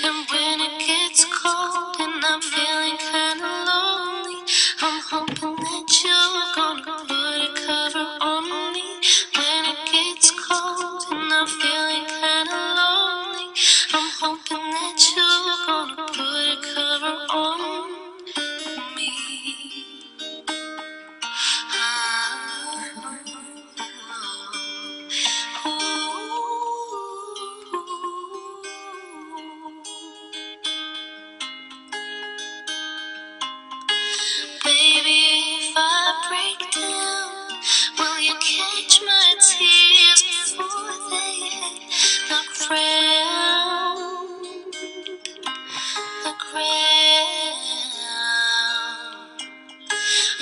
And when it gets cold and I'm feeling kinda lonely, I'm hoping that you're gonna put a cover on me. When it gets cold and I'm feeling kinda lonely, I'm hoping that you're gonna put a cover on me. Baby, if I break down, will you catch my tears before they hit the ground? The ground.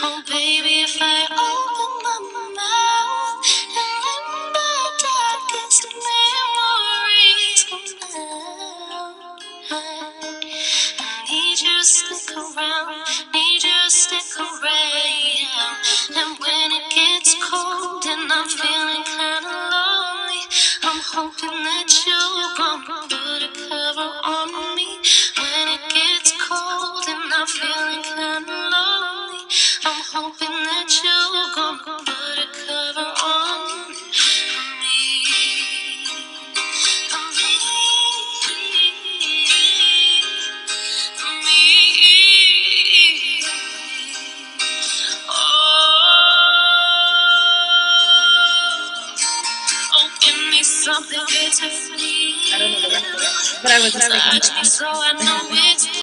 Oh, baby, if I open my mouth and let my darkest memories come out, I need you to stick around, need you to stick around. And when it gets cold and I'm feeling kinda lonely, I'm hoping that you're gonna put a cover on me. When it gets cold and I'm feeling kinda lonely, I'm hoping that you're gonna put a cover on me. Oh, give me something good to feel. But I was Touch me so I know it's